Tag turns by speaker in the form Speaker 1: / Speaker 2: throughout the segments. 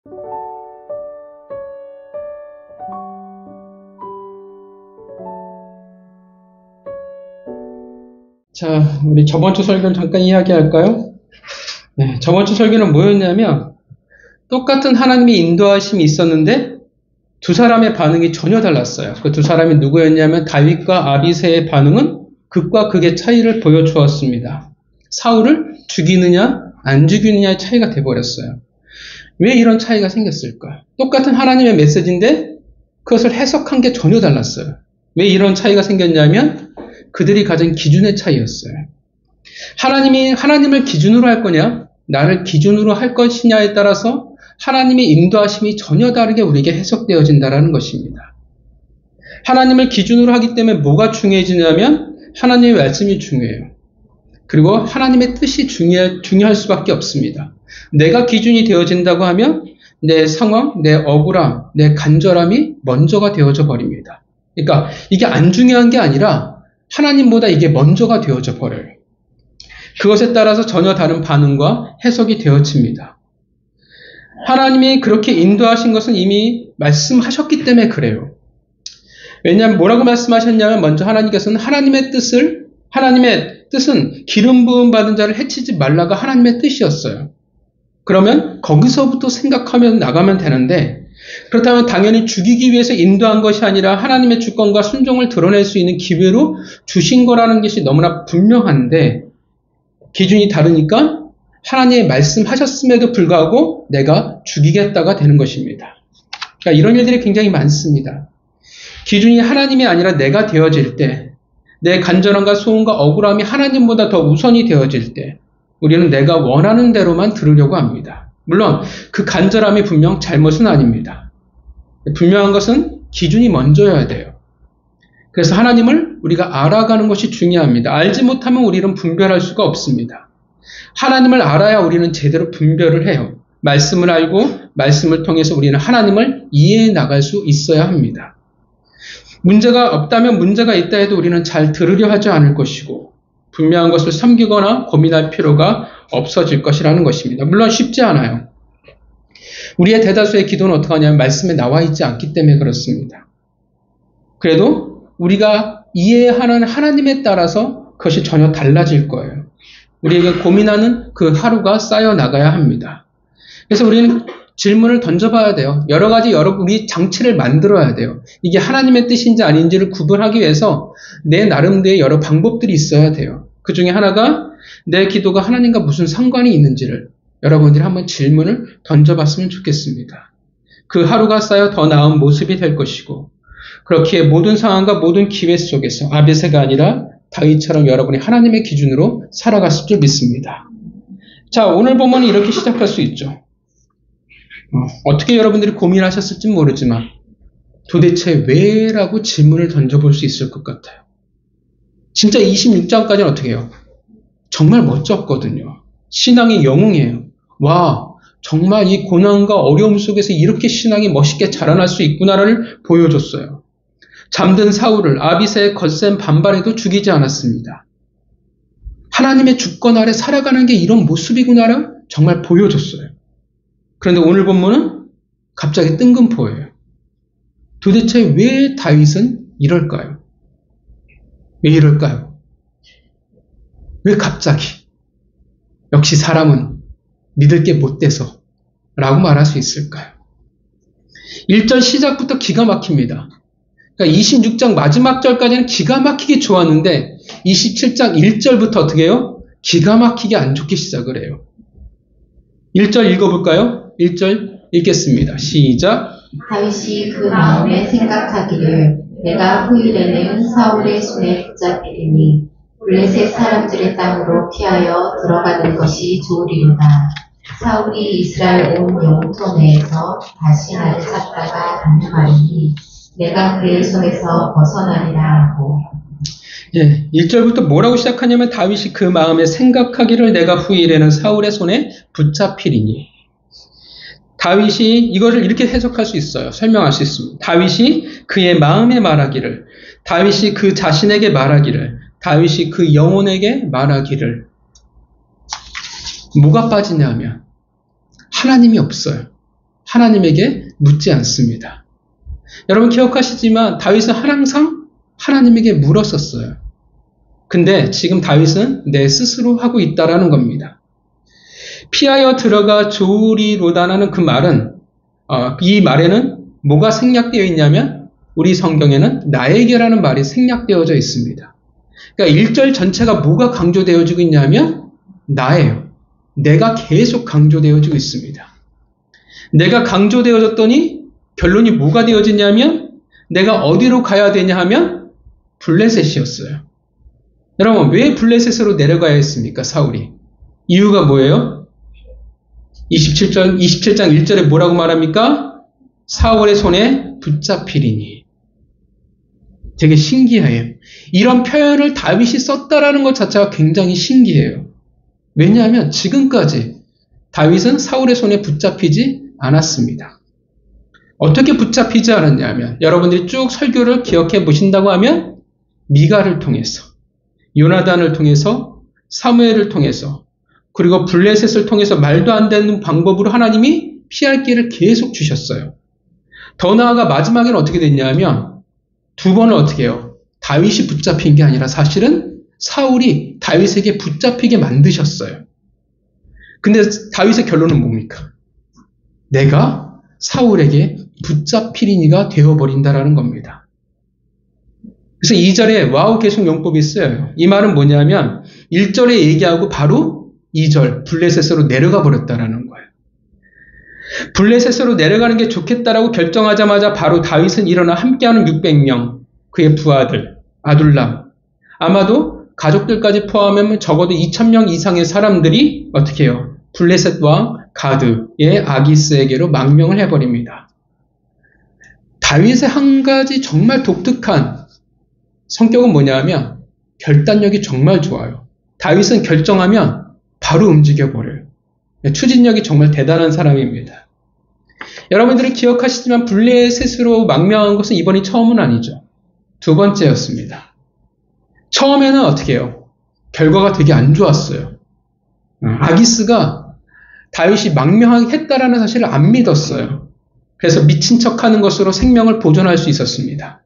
Speaker 1: 자, 우리 저번 주 설교를 잠깐 이야기할까요? 네, 저번 주 설교는 뭐였냐면 똑같은 하나님의 인도하심이 있었는데 두 사람의 반응이 전혀 달랐어요. 그 두 사람이 누구였냐면 다윗과 아비새의 반응은 극과 극의 차이를 보여주었습니다. 사울을 죽이느냐 안 죽이느냐의 차이가 돼버렸어요. 왜 이런 차이가 생겼을까? 똑같은 하나님의 메시지인데 그것을 해석한 게 전혀 달랐어요. 왜 이런 차이가 생겼냐면 그들이 가진 기준의 차이였어요. 하나님을 기준으로 할 거냐, 나를 기준으로 할 것이냐에 따라서 하나님의 인도하심이 전혀 다르게 우리에게 해석되어진다는 것입니다. 하나님을 기준으로 하기 때문에 뭐가 중요해지냐면 하나님의 말씀이 중요해요. 그리고 하나님의 뜻이 중요할 수밖에 없습니다. 내가 기준이 되어진다고 하면 내 상황, 내 억울함, 내 간절함이 먼저가 되어져 버립니다. 그러니까 이게 안 중요한 게 아니라 하나님보다 이게 먼저가 되어져 버려요. 그것에 따라서 전혀 다른 반응과 해석이 되어집니다. 하나님이 그렇게 인도하신 것은 이미 말씀하셨기 때문에 그래요. 왜냐하면 뭐라고 말씀하셨냐면 먼저 하나님께서는 하나님의 뜻은 기름 부음 받은 자를 해치지 말라가 하나님의 뜻이었어요. 그러면 거기서부터 생각하면 나가면 되는데 그렇다면 당연히 죽이기 위해서 인도한 것이 아니라 하나님의 주권과 순종을 드러낼 수 있는 기회로 주신 거라는 것이 너무나 분명한데 기준이 다르니까 하나님의 말씀하셨음에도 불구하고 내가 죽이겠다가 되는 것입니다. 그러니까 이런 일들이 굉장히 많습니다. 기준이 하나님이 아니라 내가 되어질 때, 내 간절함과 소원과 억울함이 하나님보다 더 우선이 되어질 때 우리는 내가 원하는 대로만 들으려고 합니다. 물론 그 간절함이 분명 잘못은 아닙니다. 분명한 것은 기준이 먼저여야 돼요. 그래서 하나님을 우리가 알아가는 것이 중요합니다. 알지 못하면 우리는 분별할 수가 없습니다. 하나님을 알아야 우리는 제대로 분별을 해요. 말씀을 알고 말씀을 통해서 우리는 하나님을 이해해 나갈 수 있어야 합니다. 문제가 없다면 문제가 있다 해도 우리는 잘 들으려 하지 않을 것이고 분명한 것을 섬기거나 고민할 필요가 없어질 것이라는 것입니다. 물론 쉽지 않아요. 우리의 대다수의 기도는 어떻게 하냐면 말씀에 나와 있지 않기 때문에 그렇습니다. 그래도 우리가 이해하는 하나님에 따라서 그것이 전혀 달라질 거예요. 우리에게 고민하는 그 하루가 쌓여 나가야 합니다. 그래서 우리는 질문을 던져봐야 돼요. 여러 가지 우리 장치를 만들어야 돼요. 이게 하나님의 뜻인지 아닌지를 구분하기 위해서 내 나름대로의 여러 방법들이 있어야 돼요. 그 중에 하나가 내 기도가 하나님과 무슨 상관이 있는지를 여러분들이 한번 질문을 던져봤으면 좋겠습니다. 그 하루가 쌓여 더 나은 모습이 될 것이고 그렇기에 모든 상황과 모든 기회 속에서 아비새가 아니라 다윗처럼 여러분이 하나님의 기준으로 살아갔을 줄 믿습니다. 자, 오늘 본문은 이렇게 시작할 수 있죠. 어떻게 여러분들이 고민하셨을지 모르지만 도대체 왜? 라고 질문을 던져볼 수 있을 것 같아요. 진짜 26장까지는 어떻게 해요? 정말 멋졌거든요. 신앙의 영웅이에요. 와, 정말 이 고난과 어려움 속에서 이렇게 신앙이 멋있게 자라날 수 있구나를 보여줬어요. 잠든 사울을 아비새의 거센 반발에도 죽이지 않았습니다. 하나님의 주권 아래 살아가는 게 이런 모습이구나를 정말 보여줬어요. 그런데 오늘 본문은 갑자기 뜬금포예요. 도대체 왜 다윗은 이럴까요? 왜 이럴까요? 왜 갑자기? 역시 사람은 믿을 게 못 돼서 라고 말할 수 있을까요? 1절 시작부터 기가 막힙니다. 그러니까 26장 마지막 절까지는 기가 막히게 좋았는데 27장 1절부터 어떻게 해요? 기가 막히게 안 좋게 시작을 해요. 1절 읽어볼까요? 1절 읽겠습니다. 시작.
Speaker 2: 다윗이 그 마음에 생각하기를 내가 후일에는 사울의 손에 붙잡히리니 블레셋 사람들의 땅으로 피하여 들어가는 것이 좋으리로다. 사울이 이스라엘 온 영토 내에서 다시 나를 찾다가 안녕하리니 내가 그의 손에서 벗어나리라 하고.
Speaker 1: 1절부터 뭐라고 시작하냐면 다윗이 그 마음에 생각하기를 내가 후일에는 사울의 손에 붙잡히리니. 다윗이 이거를 이렇게 해석할 수 있어요. 설명할 수 있습니다. 다윗이 그의 마음에 말하기를, 다윗이 그 자신에게 말하기를, 다윗이 그 영혼에게 말하기를. 뭐가 빠지냐면 하나님이 없어요. 하나님에게 묻지 않습니다. 여러분 기억하시지만 다윗은 항상 하나님에게 물었었어요. 근데 지금 다윗은 내 스스로 하고 있다라는 겁니다. 피하여 들어가 좋으리로다라는 그 말은 이 말에는 뭐가 생략되어 있냐면 우리 성경에는 나에게라는 말이 생략되어져 있습니다. 그러니까 1절 전체가 뭐가 강조되어지고 있냐면 나예요. 내가 계속 강조되어지고 있습니다. 내가 강조되어졌더니 결론이 뭐가 되어지냐면 내가 어디로 가야 되냐 하면 블레셋이었어요. 여러분 왜 블레셋으로 내려가야 했습니까? 사울이. 이유가 뭐예요? 27장 1절에 뭐라고 말합니까? 사울의 손에 붙잡히리니. 되게 신기해요. 이런 표현을 다윗이 썼다라는 것 자체가 굉장히 신기해요. 왜냐하면 지금까지 다윗은 사울의 손에 붙잡히지 않았습니다. 어떻게 붙잡히지 않았냐면 여러분들이 쭉 설교를 기억해 보신다고 하면 미가를 통해서 요나단을 통해서 사무엘을 통해서 그리고 블레셋을 통해서 말도 안 되는 방법으로 하나님이 피할 길을 계속 주셨어요. 더 나아가 마지막에는 어떻게 됐냐면 두 번을 어떻게 해요? 다윗이 붙잡힌 게 아니라 사실은 사울이 다윗에게 붙잡히게 만드셨어요. 근데 다윗의 결론은 뭡니까? 내가 사울에게 붙잡히리니가 되어버린다라는 겁니다. 그래서 2절에 와우 계속 용법이 쓰여요. 이 말은 뭐냐면 1절에 얘기하고 바로 2절 블레셋으로 내려가 버렸다라는 거예요. 블레셋으로 내려가는 게 좋겠다라고 결정하자마자 바로 다윗은 일어나 함께하는 600명 그의 부하들 아둘람 아마도 가족들까지 포함하면 적어도 2000명 이상의 사람들이 어떻게 해요? 블레셋 왕 가드의 아기스에게로 망명을 해버립니다. 다윗의 한 가지 정말 독특한 성격은 뭐냐면 결단력이 정말 좋아요. 다윗은 결정하면 바로 움직여버려요. 추진력이 정말 대단한 사람입니다. 여러분들이 기억하시지만 블레셋으로 망명한 것은 이번이 처음은 아니죠. 두 번째였습니다. 처음에는 어떻게 해요? 결과가 되게 안 좋았어요. 아기스가 다윗이 망명했다라는 사실을 안 믿었어요. 그래서 미친 척하는 것으로 생명을 보존할 수 있었습니다.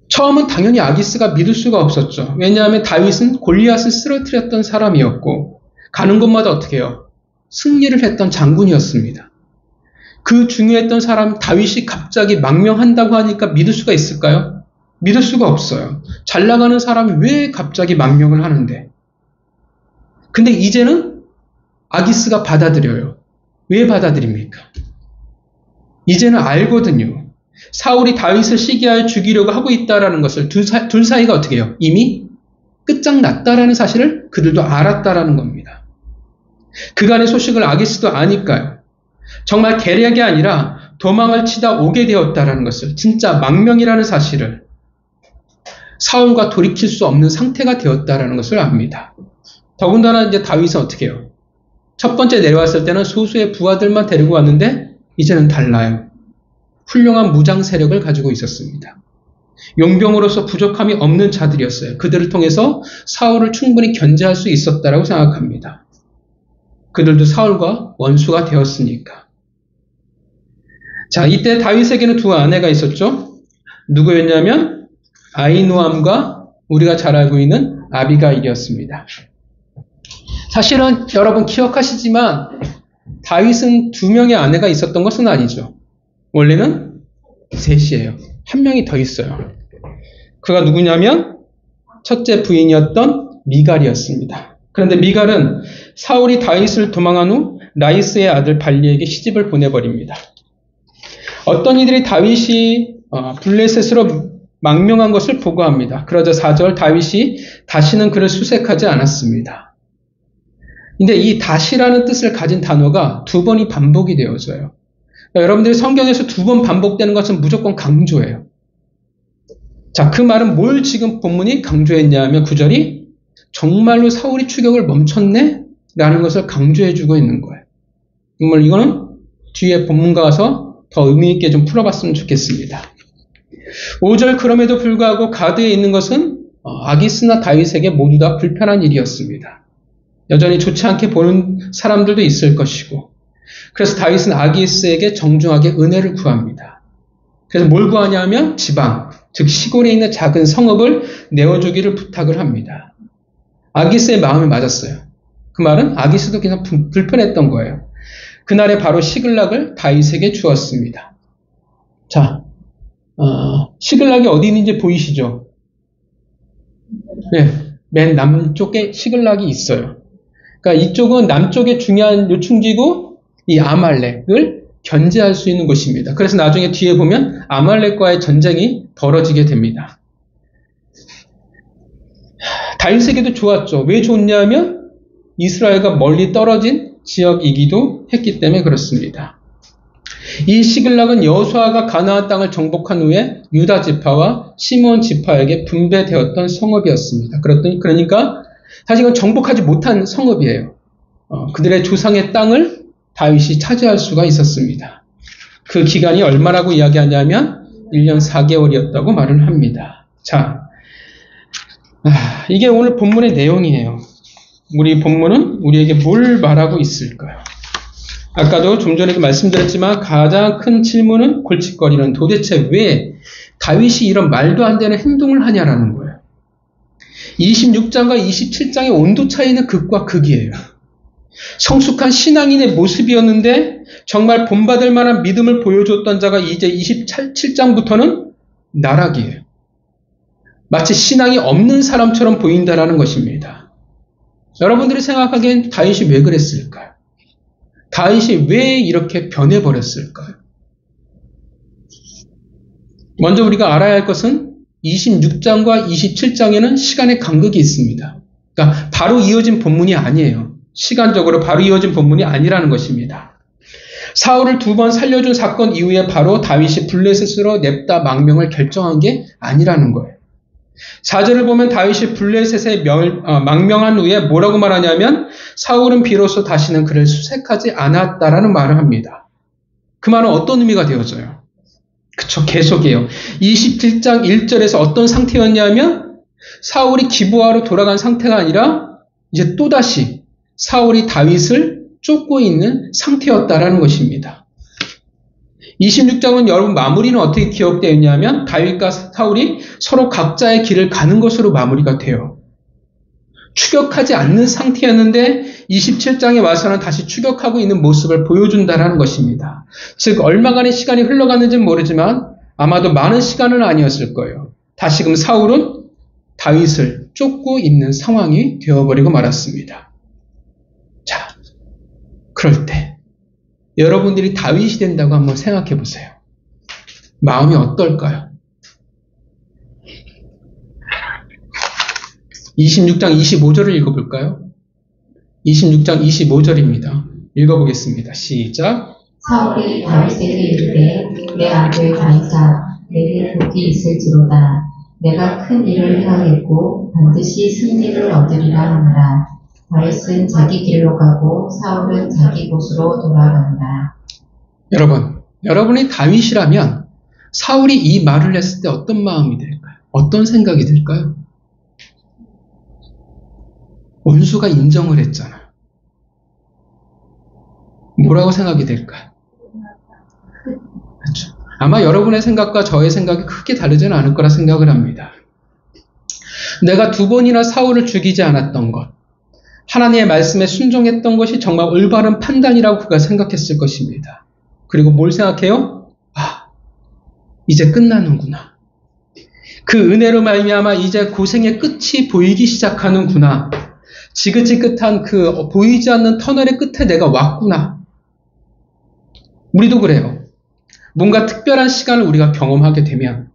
Speaker 1: 처음은 당연히 아기스가 믿을 수가 없었죠. 왜냐하면 다윗은 골리앗을 쓰러뜨렸던 사람이었고 가는 곳마다 어떻게 해요? 승리를 했던 장군이었습니다. 그 중요했던 사람 다윗이 갑자기 망명한다고 하니까 믿을 수가 있을까요? 믿을 수가 없어요. 잘 나가는 사람이 왜 갑자기 망명을 하는데? 근데 이제는 아기스가 받아들여요. 왜 받아들입니까? 이제는 알거든요. 사울이 다윗을 시기하여 죽이려고 하고 있다라는 것을 둘 사이가 어떻게 해요? 이미 끝장났다라는 사실을 그들도 알았다라는 겁니다. 그간의 소식을 아기스도 아니까요. 정말 계략이 아니라 도망을 치다 오게 되었다라는 것을 진짜 망명이라는 사실을 사울과 돌이킬 수 없는 상태가 되었다라는 것을 압니다. 더군다나 이제 다윗은 어떻게 해요? 첫 번째 내려왔을 때는 소수의 부하들만 데리고 왔는데 이제는 달라요. 훌륭한 무장 세력을 가지고 있었습니다. 용병으로서 부족함이 없는 자들이었어요. 그들을 통해서 사울을 충분히 견제할 수 있었다라고 생각합니다. 그들도 사울과 원수가 되었으니까. 자, 이때 다윗에게는 두 아내가 있었죠. 누구였냐면 아히노암과 우리가 잘 알고 있는 아비가일이었습니다. 사실은 여러분 기억하시지만 다윗은 두 명의 아내가 있었던 것은 아니죠. 원래는 셋이에요. 한 명이 더 있어요. 그가 누구냐면 첫째 부인이었던 미갈이었습니다. 그런데 미갈은 사울이 다윗을 도망한 후 라이스의 아들 발리에게 시집을 보내버립니다. 어떤 이들이 다윗이 블레셋으로 망명한 것을 보고합니다. 그러자 4절 다윗이 다시는 그를 수색하지 않았습니다. 근데 이 다시라는 뜻을 가진 단어가 두 번이 반복이 되어져요. 여러분들이 성경에서 두 번 반복되는 것은 무조건 강조예요. 자, 그 말은 뭘 지금 본문이 강조했냐 하면 9절이 정말로 사울이 추격을 멈췄네? 라는 것을 강조해주고 있는 거예요. 정말 이거는 뒤에 본문가 가서 더 의미있게 좀 풀어봤으면 좋겠습니다. 5절 그럼에도 불구하고 가드에 있는 것은 아기스나 다윗에게 모두 다 불편한 일이었습니다. 여전히 좋지 않게 보는 사람들도 있을 것이고 그래서 다윗은 아기스에게 정중하게 은혜를 구합니다. 그래서 뭘 구하냐면 지방, 즉 시골에 있는 작은 성읍을 내어주기를 부탁을 합니다. 아기스의 마음이 맞았어요. 그 말은 아기스도 그냥 불편했던 거예요. 그날에 바로 시글락을 다윗에게 주었습니다. 자, 시글락이 어디 있는지 보이시죠? 네, 맨 남쪽에 시글락이 있어요. 그러니까 이쪽은 남쪽의 중요한 요충지고 이 아말렉을 견제할 수 있는 곳입니다. 그래서 나중에 뒤에 보면 아말렉과의 전쟁이 벌어지게 됩니다. 다윗에게도 좋았죠. 왜 좋냐면 이스라엘과 멀리 떨어진 지역이기도 했기 때문에 그렇습니다. 이 시글락은 여호수아가 가나안 땅을 정복한 후에 유다 지파와 시몬 지파에게 분배되었던 성읍이었습니다. 그러니까 사실 이건 정복하지 못한 성읍이에요. 그들의 조상의 땅을 다윗이 차지할 수가 있었습니다. 그 기간이 얼마라고 이야기하냐면 1년 4개월이었다고 말을 합니다. 자, 이게 오늘 본문의 내용이에요. 우리 본문은 우리에게 뭘 말하고 있을까요? 아까도 좀 전에도 말씀드렸지만 가장 큰 질문은 골칫거리는 도대체 왜 다윗이 이런 말도 안 되는 행동을 하냐라는 거예요. 26장과 27장의 온도 차이는 극과 극이에요. 성숙한 신앙인의 모습이었는데 정말 본받을 만한 믿음을 보여줬던 자가 이제 27장부터는 나락이에요. 마치 신앙이 없는 사람처럼 보인다라는 것입니다. 여러분들이 생각하기엔 다윗이 왜 그랬을까요? 다윗이 왜 이렇게 변해버렸을까요? 먼저 우리가 알아야 할 것은 26장과 27장에는 시간의 간극이 있습니다. 그러니까 바로 이어진 본문이 아니에요. 시간적으로 바로 이어진 본문이 아니라는 것입니다. 사울을 2번 살려준 사건 이후에 바로 다윗이 블레셋으로 냅다 망명을 결정한 게 아니라는 거예요. 4절을 보면 다윗이 블레셋에 망명한 후에 뭐라고 말하냐면 사울은 비로소 다시는 그를 수색하지 않았다라는 말을 합니다. 그 말은 어떤 의미가 되어져요? 그쵸, 계속이에요. 27장 1절에서 어떤 상태였냐면 사울이 기브아로 돌아간 상태가 아니라 이제 또다시 사울이 다윗을 쫓고 있는 상태였다라는 것입니다. 26장은 여러분 마무리는 어떻게 기억되어 있냐면 다윗과 사울이 서로 각자의 길을 가는 것으로 마무리가 돼요. 추격하지 않는 상태였는데 27장에 와서는 다시 추격하고 있는 모습을 보여준다라는 것입니다. 즉 얼마간의 시간이 흘러갔는지는 모르지만 아마도 많은 시간은 아니었을 거예요. 다시금 사울은 다윗을 쫓고 있는 상황이 되어버리고 말았습니다. 자, 그럴 때 여러분들이 다윗이 된다고 한번 생각해 보세요. 마음이 어떨까요? 26장 25절을 읽어볼까요? 26장 25절입니다. 읽어보겠습니다. 시작.
Speaker 2: 사울이 다윗에게 이르되 내 아들 다윗아 내게 복이 있을지로다. 내가 큰 일을 행하겠고 반드시 승리를 얻으리라 하느라. 다윗은 자기 길로 가고 사울은 자기 곳으로 돌아간다.
Speaker 1: 여러분이 다윗이라면 사울이 이 말을 했을 때 어떤 마음이 될까요? 어떤 생각이 들까요? 원수가 인정을 했잖아요. 뭐라고 생각이 될까요? 그렇죠. 아마 여러분의 생각과 저의 생각이 크게 다르지는 않을 거라 생각을 합니다. 내가 2번이나 사울을 죽이지 않았던 것, 하나님의 말씀에 순종했던 것이 정말 올바른 판단이라고 그가 생각했을 것입니다. 그리고 뭘 생각해요? 이제 끝나는구나. 그 은혜로 말미암아 이제 고생의 끝이 보이기 시작하는구나. 지긋지긋한 그 보이지 않는 터널의 끝에 내가 왔구나. 우리도 그래요. 뭔가 특별한 시간을 우리가 경험하게 되면,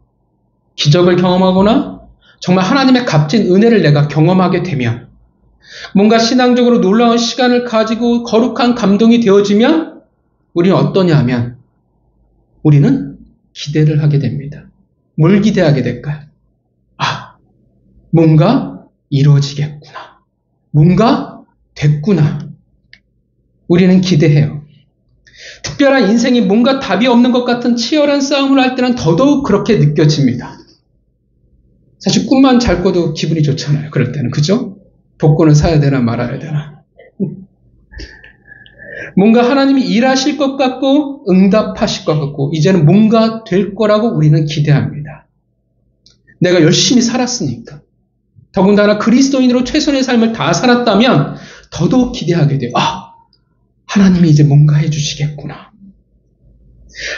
Speaker 1: 기적을 경험하거나 정말 하나님의 값진 은혜를 내가 경험하게 되면, 뭔가 신앙적으로 놀라운 시간을 가지고 거룩한 감동이 되어지면 우리는 어떠냐 하면 우리는 기대를 하게 됩니다. 뭘 기대하게 될까요? 뭔가 이루어지겠구나. 뭔가 됐구나. 우리는 기대해요. 특별한 인생이 뭔가 답이 없는 것 같은 치열한 싸움을 할 때는 더더욱 그렇게 느껴집니다. 사실 꿈만 잘 꿔도 기분이 좋잖아요. 그럴 때는. 그죠? 복권을 사야 되나 말아야 되나. 뭔가 하나님이 일하실 것 같고 응답하실 것 같고 이제는 뭔가 될 거라고 우리는 기대합니다. 내가 열심히 살았으니까. 더군다나 그리스도인으로 최선의 삶을 다 살았다면 더더욱 기대하게 돼요. 하나님이 이제 뭔가 해주시겠구나.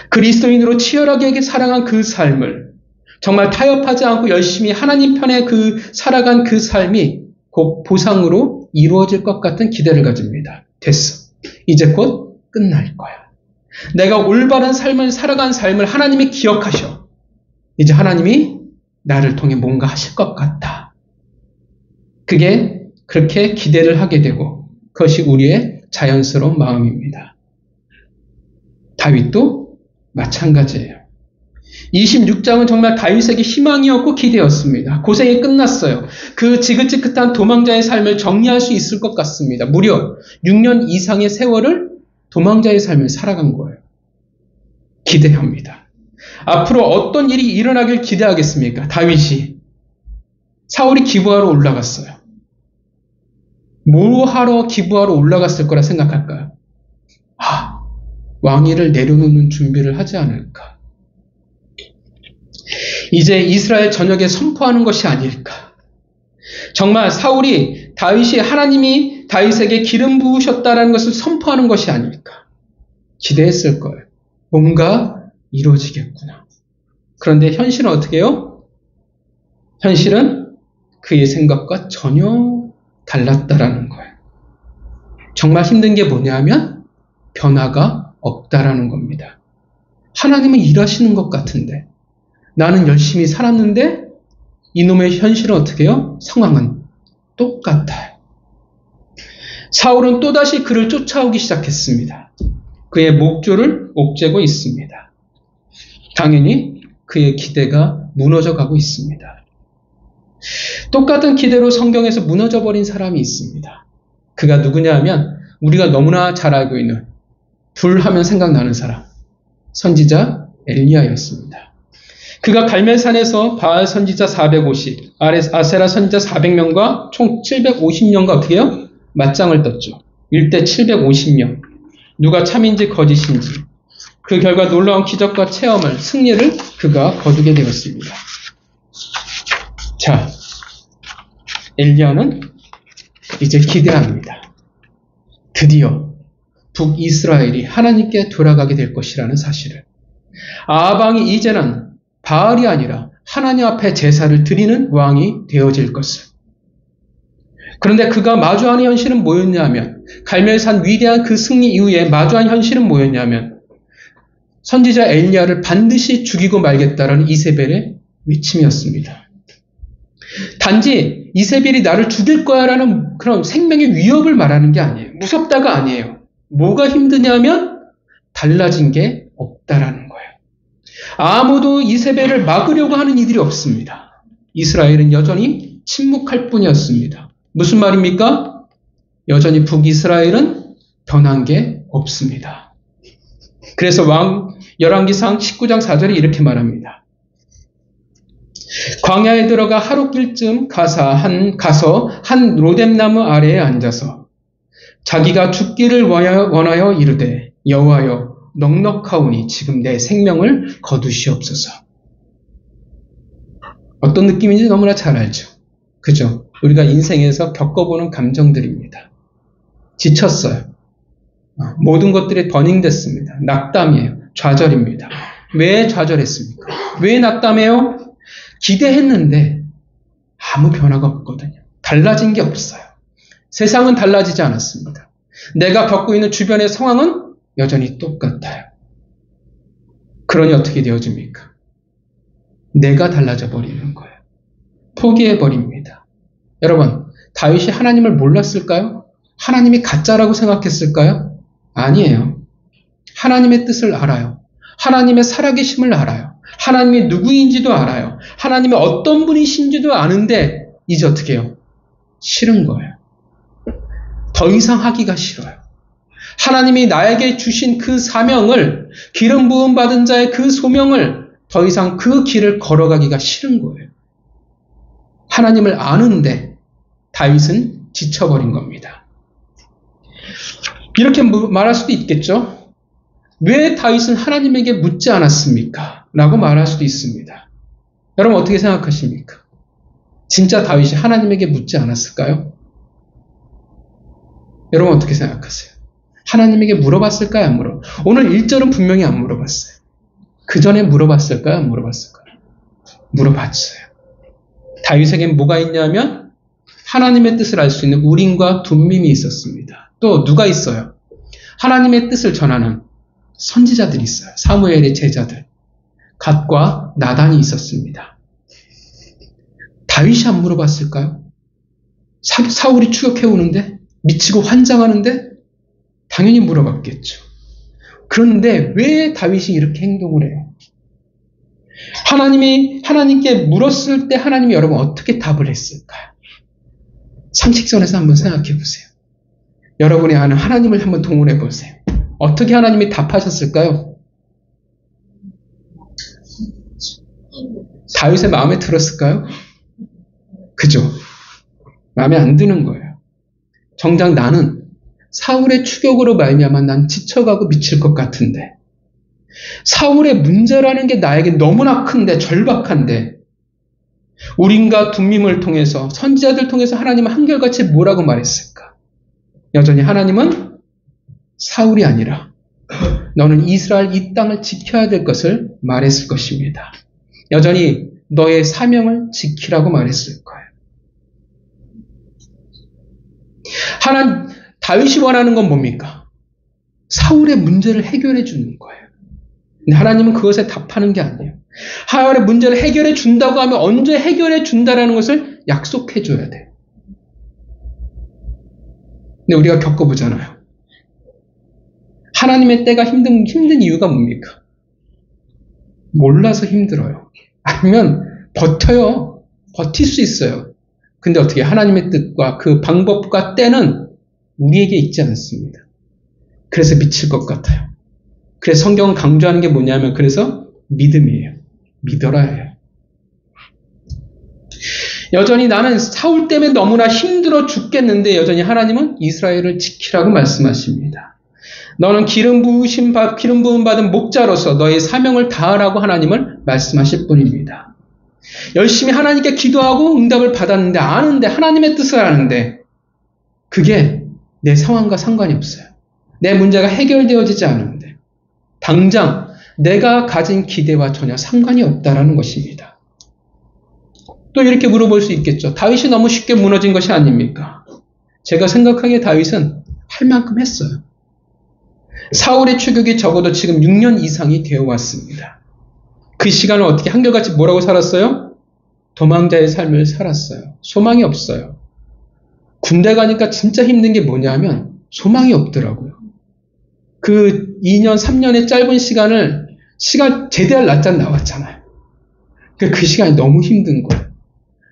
Speaker 1: 그리스도인으로 치열하게 살아간 그 삶을 정말 타협하지 않고 열심히 하나님 편에 살아간 그 삶이 곧 보상으로 이루어질 것 같은 기대를 가집니다. 됐어. 이제 곧 끝날 거야. 내가 올바른 삶을 살아간 삶을 하나님이 기억하셔. 이제 하나님이 나를 통해 뭔가 하실 것 같다. 그게 그렇게 기대를 하게 되고 그것이 우리의 자연스러운 마음입니다. 다윗도 마찬가지예요. 26장은 정말 다윗에게 희망이었고 기대였습니다. 고생이 끝났어요. 그 지긋지긋한 도망자의 삶을 정리할 수 있을 것 같습니다. 무려 6년 이상의 세월을 도망자의 삶을 살아간 거예요. 기대합니다. 앞으로 어떤 일이 일어나길 기대하겠습니까? 다윗이 사울이 기부하러 올라갔어요. 뭐 하러 기부하러 올라갔을 거라 생각할까요? 왕위를 내려놓는 준비를 하지 않을까? 이제 이스라엘 전역에 선포하는 것이 아닐까? 정말 사울이 하나님이 다윗에게 기름 부으셨다라는 것을 선포하는 것이 아닐까? 기대했을 거예요. 뭔가 이루어지겠구나. 그런데 현실은 어떻게 해요? 현실은 그의 생각과 전혀 달랐다라는 거예요. 정말 힘든 게 뭐냐면 변화가 없다라는 겁니다. 하나님은 일하시는 것 같은데 나는 열심히 살았는데 이놈의 현실은 어떻게 해요? 상황은 똑같아요. 사울은 또다시 그를 쫓아오기 시작했습니다. 그의 목조를 옥죄고 있습니다. 당연히 그의 기대가 무너져 가고 있습니다. 똑같은 기대로 성경에서 무너져버린 사람이 있습니다. 그가 누구냐 하면 우리가 너무나 잘 알고 있는 불하면 생각나는 사람, 선지자 엘리야였습니다. 그가 갈멜산에서 바알 선지자 450, 아세라 선지자 400명과 총 750명과 어떻게 해요? 맞짱을 떴죠. 1대 750명. 누가 참인지 거짓인지. 그 결과 놀라운 기적과 승리를 그가 거두게 되었습니다. 자, 엘리야는 이제 기대합니다. 드디어 북이스라엘이 하나님께 돌아가게 될 것이라는 사실을. 아방이 이제는 바알이 아니라 하나님 앞에 제사를 드리는 왕이 되어질 것을. 그런데 그가 마주하는 현실은 뭐였냐면 갈멜산 위대한 그 승리 이후에 마주한 현실은 뭐였냐면 선지자 엘리야를 반드시 죽이고 말겠다라는 이세벨의 외침이었습니다. 단지 이세벨이 나를 죽일 거야라는 그런 생명의 위협을 말하는 게 아니에요. 무섭다가 아니에요. 뭐가 힘드냐면 달라진 게 없다라는 거예요. 아무도 이세벨을 막으려고 하는 이들이 없습니다. 이스라엘은 여전히 침묵할 뿐이었습니다. 무슨 말입니까? 여전히 북이스라엘은 변한 게 없습니다. 그래서 열왕기상 19장 4절에 이렇게 말합니다. 광야에 들어가 하룻길쯤 가서 한 로뎀나무 아래에 앉아서 자기가 죽기를 원하여 이르되 여호와여 넉넉하오니 지금 내 생명을 거두시옵소서. 어떤 느낌인지 너무나 잘 알죠. 그죠? 우리가 인생에서 겪어보는 감정들입니다. 지쳤어요. 모든 것들이 버닝됐습니다. 낙담이에요. 좌절입니다. 왜 좌절했습니까? 왜 낙담해요? 기대했는데 아무 변화가 없거든요. 달라진 게 없어요. 세상은 달라지지 않았습니다. 내가 겪고 있는 주변의 상황은 여전히 똑같아요. 그러니 어떻게 되어집니까? 내가 달라져 버리는 거예요. 포기해 버립니다. 여러분, 다윗이 하나님을 몰랐을까요? 하나님이 가짜라고 생각했을까요? 아니에요. 하나님의 뜻을 알아요. 하나님의 살아계심을 알아요. 하나님이 누구인지도 알아요. 하나님이 어떤 분이신지도 아는데 이제 어떻게 해요? 싫은 거예요. 더 이상 하기가 싫어요. 하나님이 나에게 주신 그 사명을, 기름 부음 받은 자의 그 소명을 더 이상 그 길을 걸어가기가 싫은 거예요. 하나님을 아는데 다윗은 지쳐버린 겁니다. 이렇게 말할 수도 있겠죠. 왜 다윗은 하나님에게 묻지 않았습니까? 라고 말할 수도 있습니다. 여러분 어떻게 생각하십니까? 진짜 다윗이 하나님에게 묻지 않았을까요? 여러분 어떻게 생각하세요? 하나님에게 물어봤을까요? 안 물어봤을까요? 오늘 1절은 분명히 안 물어봤어요. 그 전에 물어봤을까요? 안 물어봤을까요? 물어봤어요. 다윗에겐 뭐가 있냐면 하나님의 뜻을 알 수 있는 우림과 둠밈이 있었습니다. 또 누가 있어요? 하나님의 뜻을 전하는 선지자들이 있어요. 사무엘의 제자들. 갓과 나단이 있었습니다. 다윗이 안 물어봤을까요? 사울이 추격해오는데 미치고 환장하는데 당연히 물어봤겠죠. 그런데 왜 다윗이 이렇게 행동을 해요? 하나님께 물었을 때 하나님이 여러분 어떻게 답을 했을까요? 상식선에서 한번 생각해 보세요. 여러분이 아는 하나님을 한번 동원해 보세요. 어떻게 하나님이 답하셨을까요? 다윗의 마음에 들었을까요? 그죠? 마음에 안 드는 거예요. 정작 나는 사울의 추격으로 말미암아 난 지쳐가고 미칠 것 같은데 사울의 문제라는 게 나에게 너무나 큰데 절박한데 우림과 둠밈을 통해서 선지자들 통해서 하나님은 한결같이 뭐라고 말했을까? 여전히 하나님은 사울이 아니라 너는 이스라엘 이 땅을 지켜야 될 것을 말했을 것입니다. 여전히 너의 사명을 지키라고 말했을 거예요. 다윗이 원하는 건 뭡니까? 사울의 문제를 해결해 주는 거예요. 근데 하나님은 그것에 답하는 게 아니에요. 하나님의 문제를 해결해 준다고 하면 언제 해결해 준다라는 것을 약속해 줘야 돼요. 근데 우리가 겪어보잖아요. 하나님의 때가 힘든 이유가 뭡니까? 몰라서 힘들어요. 아니면 버텨요. 버틸 수 있어요. 근데 어떻게 하나님의 뜻과 그 방법과 때는 우리에게 있지 않습니다. 그래서 미칠 것 같아요. 그래서 성경은 강조하는 게 뭐냐면 그래서 믿음이에요. 믿어라 해요. 여전히 나는 사울 때문에 너무나 힘들어 죽겠는데 여전히 하나님은 이스라엘을 지키라고 말씀하십니다. 너는 기름 부은 받은 목자로서 너의 사명을 다하라고 하나님을 말씀하실 뿐입니다. 열심히 하나님께 기도하고 응답을 받았는데 아는데 하나님의 뜻을 아는데 그게 내 상황과 상관이 없어요. 내 문제가 해결되어지지 않는데 당장 내가 가진 기대와 전혀 상관이 없다라는 것입니다. 또 이렇게 물어볼 수 있겠죠. 다윗이 너무 쉽게 무너진 것이 아닙니까? 제가 생각하기에 다윗은 할 만큼 했어요. 사울의 추격이 적어도 지금 6년 이상이 되어 왔습니다. 그 시간을 어떻게 한결같이 뭐라고 살았어요? 도망자의 삶을 살았어요. 소망이 없어요. 군대 가니까 진짜 힘든 게 뭐냐면 소망이 없더라고요. 그 2년, 3년의 짧은 시간 제대할 낮잠 나왔잖아요. 그 시간이 너무 힘든 거예요.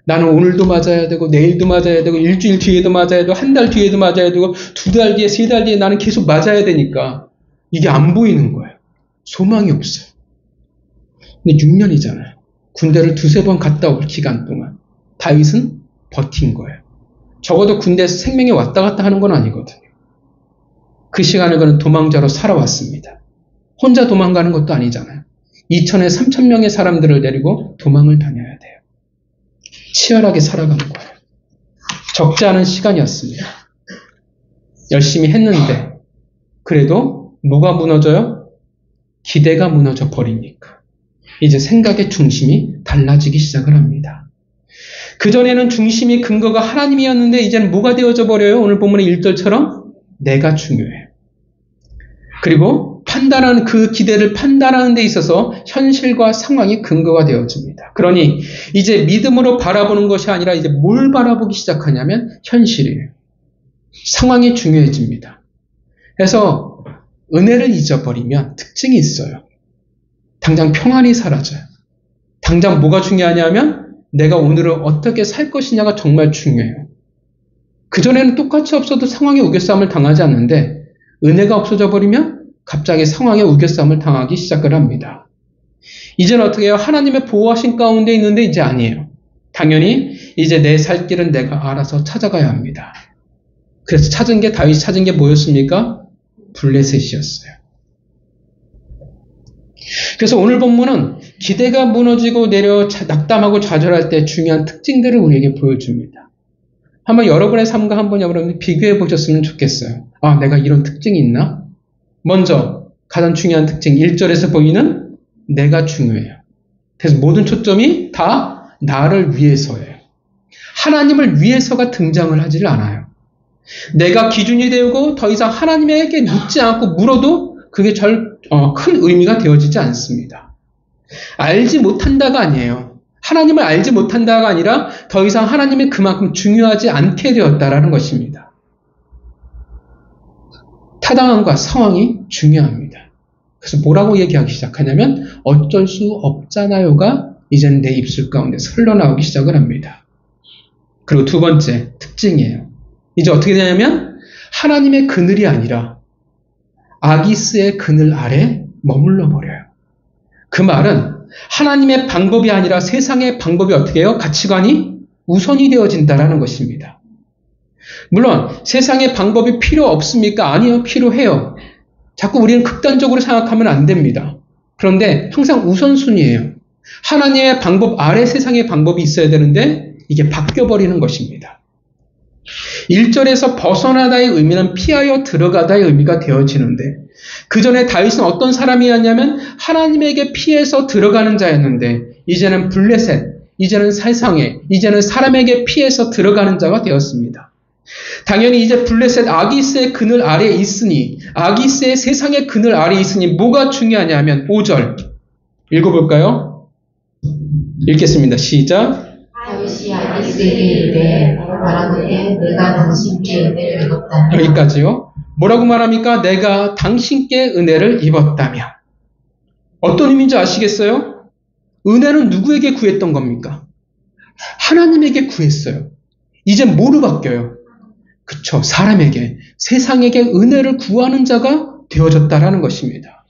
Speaker 1: 나는 오늘도 맞아야 되고 내일도 맞아야 되고 일주일 뒤에도 맞아야 되고 한 달 뒤에도 맞아야 되고 2달 뒤에 3달 뒤에 나는 계속 맞아야 되니까 이게 안 보이는 거예요. 소망이 없어요. 근데 6년이잖아요. 군대를 2-3번 갔다 올 기간 동안 다윗은 버틴 거예요. 적어도 군대에서 생명이 왔다 갔다 하는 건 아니거든요. 그 시간을 그는 도망자로 살아왔습니다. 혼자 도망가는 것도 아니잖아요. 2,000에 3,000명의 사람들을 데리고 도망을 다녀야 돼요. 치열하게 살아간 거예요. 적지 않은 시간이었습니다. 열심히 했는데 그래도 뭐가 무너져요? 기대가 무너져 버리니까 이제 생각의 중심이 달라지기 시작을 합니다. 그전에는 중심이 근거가 하나님이었는데 이제는 뭐가 되어져 버려요? 오늘 본문의 1절처럼 내가 중요해요. 그리고 그 기대를 판단하는 데 있어서 현실과 상황이 근거가 되어집니다. 그러니 이제 믿음으로 바라보는 것이 아니라 이제 뭘 바라보기 시작하냐면 현실이에요. 상황이 중요해집니다. 그래서 은혜를 잊어버리면 특징이 있어요. 당장 평안이 사라져요. 당장 뭐가 중요하냐면 내가 오늘을 어떻게 살 것이냐가 정말 중요해요. 그전에는 똑같이 없어도 상황에 우겨싸움을 당하지 않는데 은혜가 없어져 버리면 갑자기 상황에 우겨싸움을 당하기 시작을 합니다. 이제는 어떻게 해요? 하나님의 보호하신 가운데 있는데 이제 아니에요. 당연히 이제 내 살 길은 내가 알아서 찾아가야 합니다. 그래서 다윗이 찾은 게 뭐였습니까? 블레셋이었어요. 그래서 오늘 본문은 기대가 무너지고 내려 낙담하고 좌절할 때 중요한 특징들을 우리에게 보여줍니다. 한번 여러분의 삶과 한번 여러분 비교해 보셨으면 좋겠어요. 아, 내가 이런 특징이 있나? 먼저 가장 중요한 특징 1절에서 보이는 내가 중요해요. 그래서 모든 초점이 다 나를 위해서예요. 하나님을 위해서가 등장을 하질 않아요. 내가 기준이 되고 더 이상 하나님에게 묻지 않고 물어도 그게 큰 의미가 되어지지 않습니다. 알지 못한다가 아니에요. 하나님을 알지 못한다가 아니라 더 이상 하나님이 그만큼 중요하지 않게 되었다라는 것입니다. 타당함과 상황이 중요합니다. 그래서 뭐라고 얘기하기 시작하냐면 어쩔 수 없잖아요가 이제는 내 입술 가운데서 흘러나오기 시작을 합니다. 그리고 두 번째 특징이에요. 이제 어떻게 되냐면 하나님의 그늘이 아니라 아기스의 그늘 아래 머물러 버려요. 그 말은 하나님의 방법이 아니라 세상의 방법이 어떻게 해요? 가치관이 우선이 되어진다라는 것입니다. 물론 세상의 방법이 필요 없습니까? 아니요, 필요해요. 자꾸 우리는 극단적으로 생각하면 안 됩니다. 그런데 항상 우선순위예요. 하나님의 방법 아래 세상의 방법이 있어야 되는데 이게 바뀌어버리는 것입니다. 1절에서 벗어나다의 의미는 피하여 들어가다의 의미가 되어지는데 그 전에 다윗은 어떤 사람이었냐면 하나님에게 피해서 들어가는 자였는데 이제는 블레셋, 이제는 세상에, 이제는 사람에게 피해서 들어가는 자가 되었습니다. 당연히 이제 블레셋 아기스의 그늘 아래에 있으니 아기스의 세상의 그늘 아래에 있으니 뭐가 중요하냐면 5절 읽어볼까요? 읽겠습니다. 시작.
Speaker 2: 다윗이 아기스에게 이르되 말하건대 내가 당신께 은혜를 입었다면
Speaker 1: 여기까지요. 뭐라고 말합니까? 내가 당신께 은혜를 입었다면. 어떤 의미인지 아시겠어요? 은혜는 누구에게 구했던 겁니까? 하나님에게 구했어요. 이제 뭐로 바뀌어요? 그쵸, 사람에게, 세상에게 은혜를 구하는 자가 되어졌다라는 것입니다.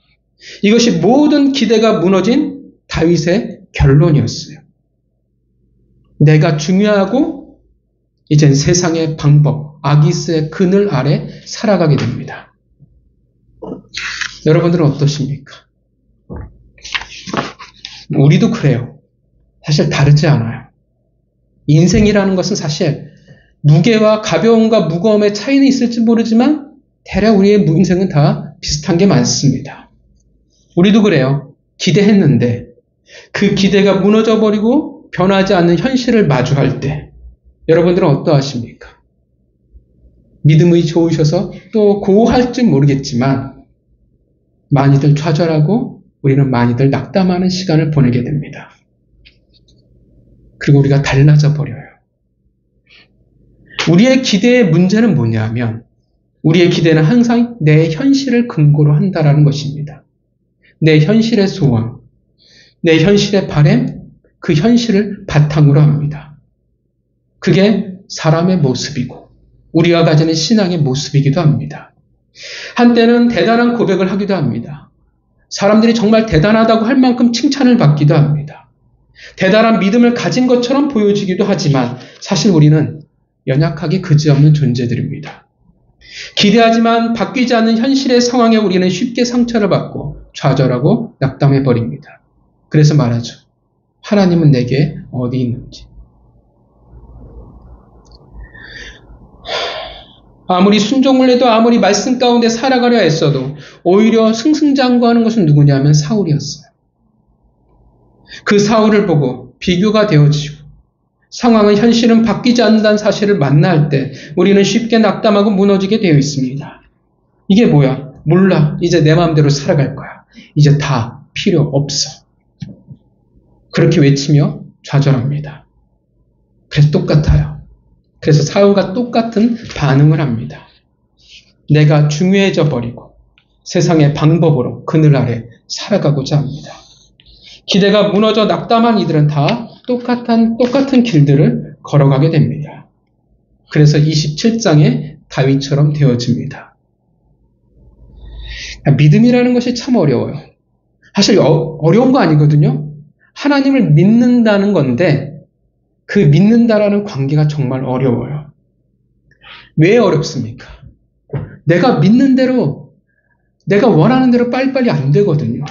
Speaker 1: 이것이 모든 기대가 무너진 다윗의 결론이었어요. 내가 중요하고 이젠 세상의 방법, 아기스의 그늘 아래 살아가게 됩니다. 여러분들은 어떠십니까? 우리도 그래요. 사실 다르지 않아요. 인생이라는 것은 사실 무게와 가벼움과 무거움의 차이는 있을지 모르지만 대략 우리의 인생은 다 비슷한 게 많습니다. 우리도 그래요. 기대했는데 그 기대가 무너져버리고 변하지 않는 현실을 마주할 때 여러분들은 어떠하십니까? 믿음이 좋으셔서 또 고할지 모르겠지만 많이들 좌절하고 우리는 많이들 낙담하는 시간을 보내게 됩니다. 그리고 우리가 달라져 버려요. 우리의 기대의 문제는 뭐냐면 우리의 기대는 항상 내 현실을 근거로 한다라는 것입니다. 내 현실의 소원, 내 현실의 바람, 그 현실을 바탕으로 합니다. 그게 사람의 모습이고 우리가 가지는 신앙의 모습이기도 합니다. 한때는 대단한 고백을 하기도 합니다. 사람들이 정말 대단하다고 할 만큼 칭찬을 받기도 합니다. 대단한 믿음을 가진 것처럼 보여지기도 하지만 사실 우리는 연약하게 그지없는 존재들입니다. 기대하지만 바뀌지 않는 현실의 상황에 우리는 쉽게 상처를 받고 좌절하고 낙담해버립니다. 그래서 말하죠. 하나님은 내게 어디 있는지. 아무리 순종을 해도 아무리 말씀 가운데 살아가려 했어도 오히려 승승장구하는 것은 누구냐면 사울이었어요. 그 사울을 보고 비교가 되어지고 상황은 현실은 바뀌지 않는다는 사실을 만날 때 우리는 쉽게 낙담하고 무너지게 되어 있습니다. 이게 뭐야? 몰라. 이제 내 마음대로 살아갈 거야. 이제 다 필요 없어. 그렇게 외치며 좌절합니다. 그래서 똑같아요. 그래서 사울과 똑같은 반응을 합니다. 내가 중요해져 버리고 세상의 방법으로 그늘 아래 살아가고자 합니다. 기대가 무너져 낙담한 이들은 다 똑같은 길들을 걸어가게 됩니다. 그래서 27장에 다윗처럼 되어집니다. 믿음이라는 것이 참 어려워요. 사실 어려운 거 아니거든요. 하나님을 믿는다는 건데 그 믿는다라는 관계가 정말 어려워요. 왜 어렵습니까? 내가 믿는 대로 내가 원하는 대로 빨리빨리 안 되거든요.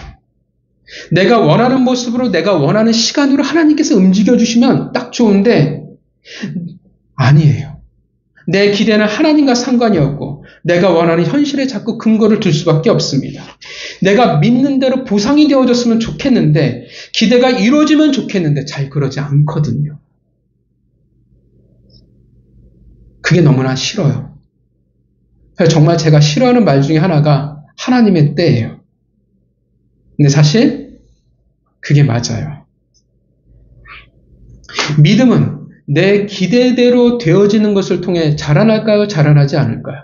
Speaker 1: 내가 원하는 모습으로 내가 원하는 시간으로 하나님께서 움직여 주시면 딱 좋은데 아니에요. 내 기대는 하나님과 상관이 없고 내가 원하는 현실에 자꾸 근거를 둘 수밖에 없습니다. 내가 믿는 대로 보상이 되어졌으면 좋겠는데 기대가 이루어지면 좋겠는데 잘 그러지 않거든요. 그게 너무나 싫어요. 정말 제가 싫어하는 말 중에 하나가 하나님의 때예요. 근데 사실 그게 맞아요. 믿음은 내 기대대로 되어지는 것을 통해 자라날까요? 자라나지 않을까요?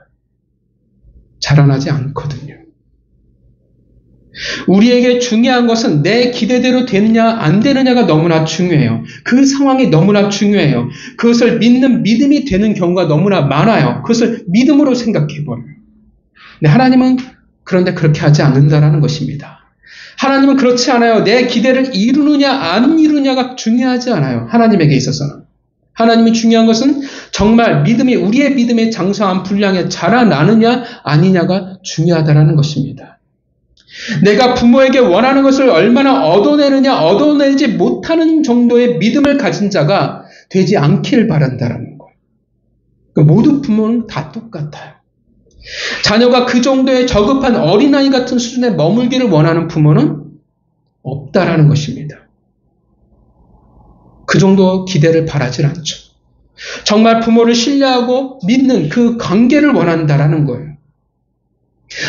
Speaker 1: 자라나지 않거든요. 우리에게 중요한 것은 내 기대대로 되느냐 안 되느냐가 너무나 중요해요. 그 상황이 너무나 중요해요. 그것을 믿는 믿음이 되는 경우가 너무나 많아요. 그것을 믿음으로 생각해버려요. 근데 하나님은 그런데 그렇게 하지 않는다라는 것입니다. 하나님은 그렇지 않아요. 내 기대를 이루느냐 안 이루느냐가 중요하지 않아요. 하나님에게 있어서는. 하나님이 중요한 것은 정말 믿음이 우리의 믿음의 장성한 분량에 자라나느냐 아니냐가 중요하다라는 것입니다. 내가 부모에게 원하는 것을 얼마나 얻어내느냐 얻어내지 못하는 정도의 믿음을 가진 자가 되지 않기를 바란다라는 거예요. 그러니까 모든 부모는 다 똑같아요. 자녀가 그 정도의 저급한 어린아이 같은 수준에 머물기를 원하는 부모는 없다라는 것입니다. 그 정도 기대를 바라질 않죠. 정말 부모를 신뢰하고 믿는 그 관계를 원한다라는 거예요.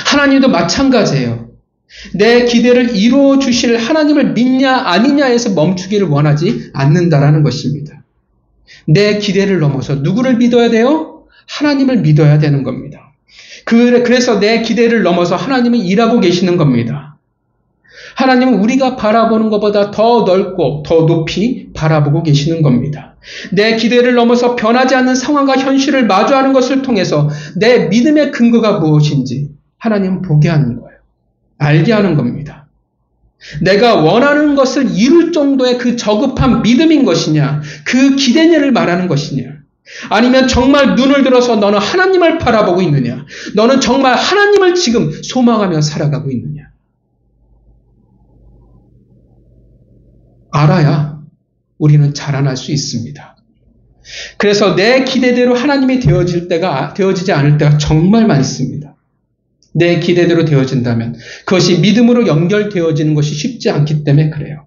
Speaker 1: 하나님도 마찬가지예요. 내 기대를 이루어 주실 하나님을 믿냐 아니냐에서 멈추기를 원하지 않는다라는 것입니다. 내 기대를 넘어서 누구를 믿어야 돼요? 하나님을 믿어야 되는 겁니다. 그래서 내 기대를 넘어서 하나님은 일하고 계시는 겁니다. 하나님은 우리가 바라보는 것보다 더 넓고 더 높이 바라보고 계시는 겁니다. 내 기대를 넘어서 변하지 않는 상황과 현실을 마주하는 것을 통해서 내 믿음의 근거가 무엇인지 하나님은 보게 하는 거예요. 알게 하는 겁니다. 내가 원하는 것을 이룰 정도의 그 저급한 믿음인 것이냐, 그 기대냐를 말하는 것이냐, 아니면 정말 눈을 들어서 너는 하나님을 바라보고 있느냐, 너는 정말 하나님을 지금 소망하며 살아가고 있느냐. 알아야 우리는 자라날 수 있습니다. 그래서 내 기대대로 하나님이 되어지지 않을 때가 정말 많습니다. 내 기대대로 되어진다면 그것이 믿음으로 연결되어지는 것이 쉽지 않기 때문에 그래요.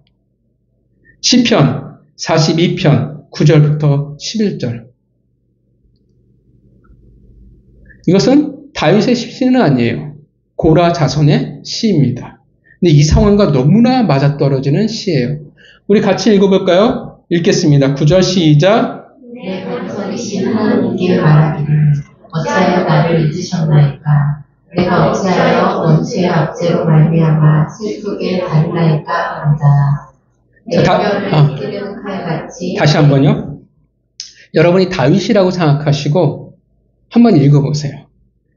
Speaker 1: 시편 42편 9절부터 11절. 이것은 다윗의 시는 아니에요. 고라 자손의 시입니다. 근데 이 상황과 너무나 맞아떨어지는 시예요. 우리 같이 읽어볼까요? 읽겠습니다. 9절 시작.
Speaker 2: 내 반석이신 하나님께 말하기를 어찌하여 나를 잊으셨나이까. 내가 어찌하여 원수의 압제로 말미암아 슬프게 달나이까 한다. 내 뼈를 찌르는 칼같이.
Speaker 1: 다시 한번요. 여러분이 다윗이라고 생각하시고 한번 읽어보세요.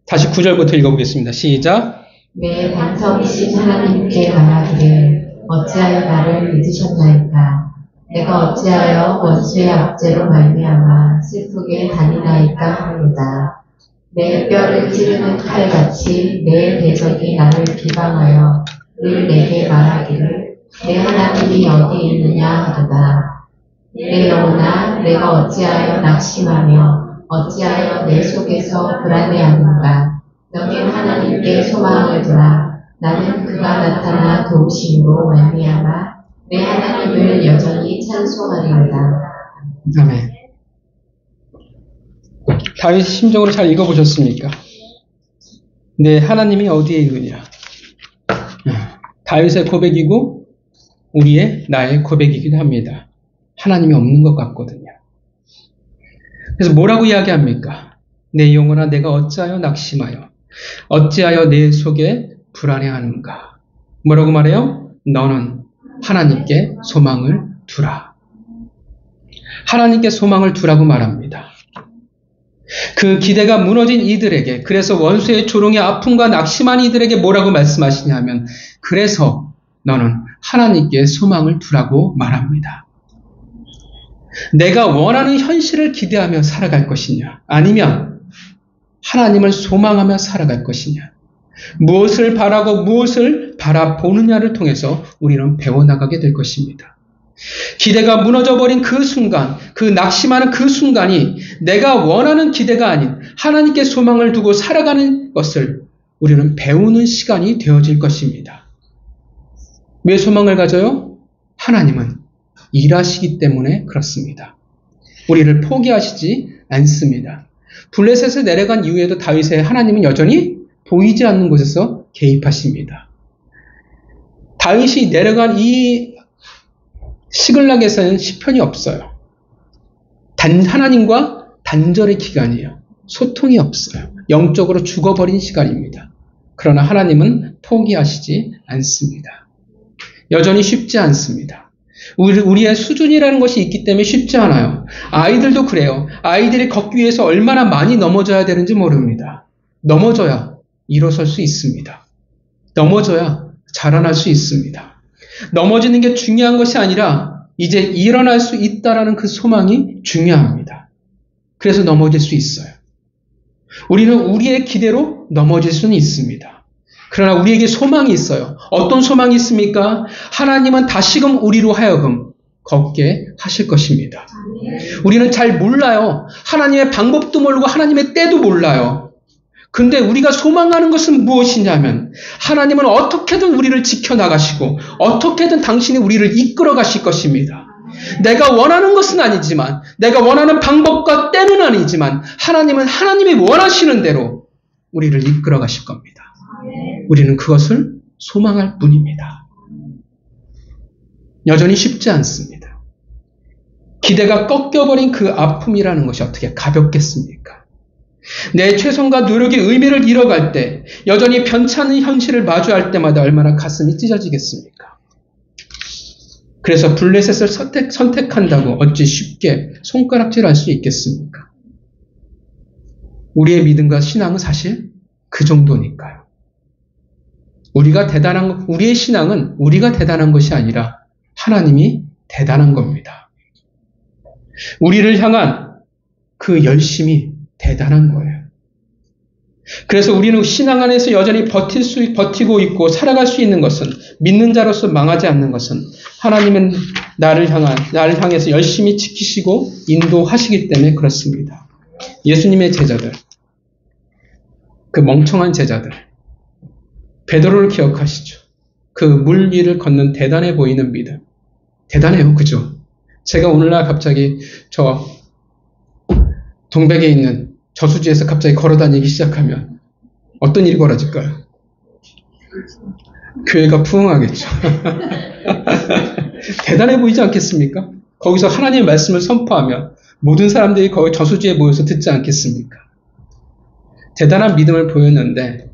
Speaker 1: 다시 9절부터 읽어보겠습니다. 시작.
Speaker 2: 내 반석이신 하나님께 말하기를 어찌하여 나를 잊으셨나이까. 내가 어찌하여 원수의 압제로 말미암아 슬프게 다니나이까 합니다. 내 뼈를 찌르는 칼같이 내 대적이 나를 비방하여 늘 내게 말하기를 내 하나님이 어디 있느냐 하도다. 내 영혼아, 내가 어찌하여 낙심하며 어찌하여 내 속에서 불안해하는가. 너는 하나님께 소망을 두라. 나는 그가 나타나 도우심으로 말미암아 내 하나님을 여전히 찬송하리로다.
Speaker 1: 아멘. 다윗 심정으로 잘 읽어보셨습니까? 네, 하나님이 어디에 있느냐? 다윗의 고백이고 나의 고백이기도 합니다. 하나님이 없는 것 같거든요. 그래서 뭐라고 이야기합니까? 내 영혼아, 내가 어찌하여 낙심하여 어찌하여 내 속에 불안해하는가? 뭐라고 말해요? 너는 하나님께 소망을 두라. 하나님께 소망을 두라고 말합니다. 그 기대가 무너진 이들에게, 그래서 원수의 조롱의 아픔과 낙심한 이들에게 뭐라고 말씀하시냐면, 그래서 너는 하나님께 소망을 두라고 말합니다. 내가 원하는 현실을 기대하며 살아갈 것이냐, 아니면 하나님을 소망하며 살아갈 것이냐. 무엇을 바라고 무엇을 바라보느냐를 통해서 우리는 배워나가게 될 것입니다. 기대가 무너져버린 그 순간, 그 낙심하는 그 순간이 내가 원하는 기대가 아닌 하나님께 소망을 두고 살아가는 것을 우리는 배우는 시간이 되어질 것입니다. 왜 소망을 가져요? 하나님은 일하시기 때문에 그렇습니다. 우리를 포기하시지 않습니다. 블레셋에 내려간 이후에도 다윗의 하나님은 여전히 보이지 않는 곳에서 개입하십니다. 다윗이 내려간 이 시글락에서는 시편이 없어요. 하나님과 단절의 기간이에요. 소통이 없어요. 영적으로 죽어버린 시간입니다. 그러나 하나님은 포기하시지 않습니다. 여전히 쉽지 않습니다. 우리의 수준이라는 것이 있기 때문에 쉽지 않아요. 아이들도 그래요. 아이들이 걷기 위해서 얼마나 많이 넘어져야 되는지 모릅니다. 넘어져야 일어설 수 있습니다. 넘어져야 자라날 수 있습니다. 넘어지는 게 중요한 것이 아니라 이제 일어날 수 있다라는 그 소망이 중요합니다. 그래서 넘어질 수 있어요. 우리는 우리의 기대로 넘어질 수는 있습니다. 그러나 우리에게 소망이 있어요. 어떤 소망이 있습니까? 하나님은 다시금 우리로 하여금 걷게 하실 것입니다. 우리는 잘 몰라요. 하나님의 방법도 모르고 하나님의 때도 몰라요. 근데 우리가 소망하는 것은 무엇이냐면 하나님은 어떻게든 우리를 지켜나가시고 어떻게든 당신이 우리를 이끌어 가실 것입니다. 내가 원하는 것은 아니지만 내가 원하는 방법과 때는 아니지만 하나님은 하나님이 원하시는 대로 우리를 이끌어 가실 겁니다. 우리는 그것을 소망할 뿐입니다. 여전히 쉽지 않습니다. 기대가 꺾여버린 그 아픔이라는 것이 어떻게 가볍겠습니까? 내 최선과 노력의 의미를 잃어갈 때 여전히 변찮은 현실을 마주할 때마다 얼마나 가슴이 찢어지겠습니까? 그래서 블레셋을 선택한다고 어찌 쉽게 손가락질할 수 있겠습니까? 우리의 믿음과 신앙은 사실 그 정도니까요. 우리의 신앙은 우리가 대단한 것이 아니라 하나님이 대단한 겁니다. 우리를 향한 그 열심이 대단한 거예요. 그래서 우리는 신앙 안에서 여전히 버티고 있고 살아갈 수 있는 것은, 믿는 자로서 망하지 않는 것은 하나님은 나를 향해서 열심히 지키시고 인도하시기 때문에 그렇습니다. 예수님의 제자들, 그 멍청한 제자들, 베드로를 기억하시죠? 그 물 위를 걷는 대단해 보이는 믿음. 대단해요. 그죠? 제가 오늘날 갑자기 저 동백에 있는 저수지에서 갑자기 걸어다니기 시작하면 어떤 일이 벌어질까요? 교회가 부흥하겠죠. 대단해 보이지 않겠습니까? 거기서 하나님의 말씀을 선포하면 모든 사람들이 거기 저수지에 모여서 듣지 않겠습니까? 대단한 믿음을 보였는데,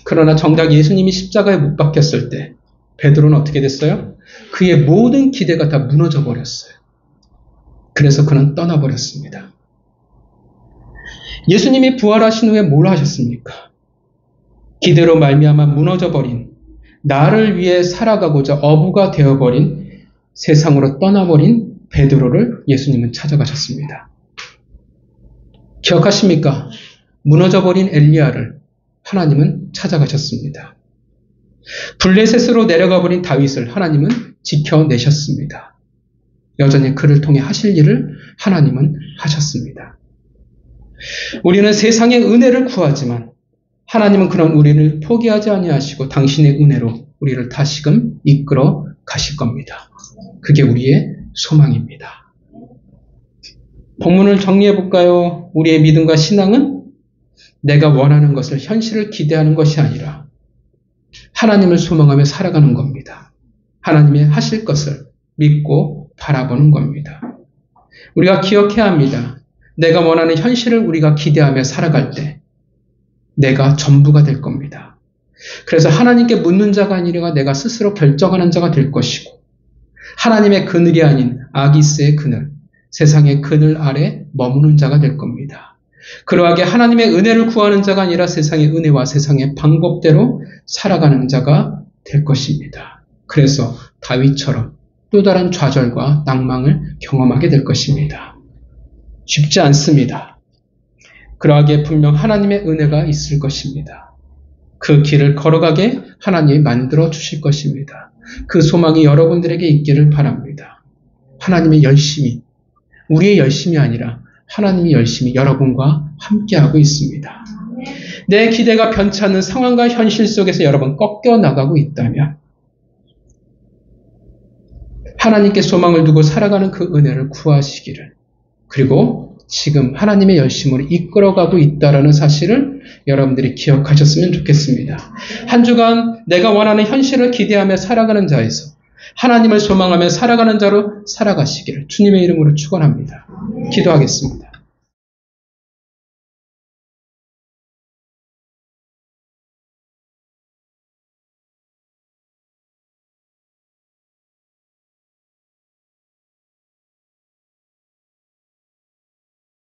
Speaker 1: 그러나 정작 예수님이 십자가에 못 박혔을 때 베드로는 어떻게 됐어요? 그의 모든 기대가 다 무너져 버렸어요. 그래서 그는 떠나버렸습니다. 예수님이 부활하신 후에 뭘 하셨습니까? 기대로 말미암아 무너져버린, 나를 위해 살아가고자 어부가 되어버린, 세상으로 떠나버린 베드로를 예수님은 찾아가셨습니다. 기억하십니까? 무너져버린 엘리야를 하나님은 찾아가셨습니다. 블레셋으로 내려가버린 다윗을 하나님은 지켜내셨습니다. 여전히 그를 통해 하실 일을 하나님은 하셨습니다. 우리는 세상의 은혜를 구하지만 하나님은 그런 우리를 포기하지 아니하시고 당신의 은혜로 우리를 다시금 이끌어 가실 겁니다. 그게 우리의 소망입니다. 본문을 정리해 볼까요? 우리의 믿음과 신앙은 내가 원하는 것을, 현실을 기대하는 것이 아니라 하나님을 소망하며 살아가는 겁니다. 하나님의 하실 것을 믿고 바라보는 겁니다. 우리가 기억해야 합니다. 내가 원하는 현실을 우리가 기대하며 살아갈 때 내가 전부가 될 겁니다. 그래서 하나님께 묻는 자가 아니라 내가 스스로 결정하는 자가 될 것이고, 하나님의 그늘이 아닌 아기스의 그늘, 세상의 그늘 아래 머무는 자가 될 겁니다. 그러하게 하나님의 은혜를 구하는 자가 아니라 세상의 은혜와 세상의 방법대로 살아가는 자가 될 것입니다. 그래서 다윗처럼 또 다른 좌절과 낭망을 경험하게 될 것입니다. 쉽지 않습니다. 그러하기에 분명 하나님의 은혜가 있을 것입니다. 그 길을 걸어가게 하나님이 만들어 주실 것입니다. 그 소망이 여러분들에게 있기를 바랍니다. 하나님의 열심이, 우리의 열심이 아니라 하나님의 열심이 여러분과 함께하고 있습니다. 내 기대가 변치 않는 상황과 현실 속에서 여러분 꺾여 나가고 있다면 하나님께 소망을 두고 살아가는 그 은혜를 구하시기를, 그리고 지금 하나님의 열심으로 이끌어가고 있다는 사실을 여러분들이 기억하셨으면 좋겠습니다. 한 주간 내가 원하는 현실을 기대하며 살아가는 자에서 하나님을 소망하며 살아가는 자로 살아가시기를 주님의 이름으로 축원합니다. 기도하겠습니다.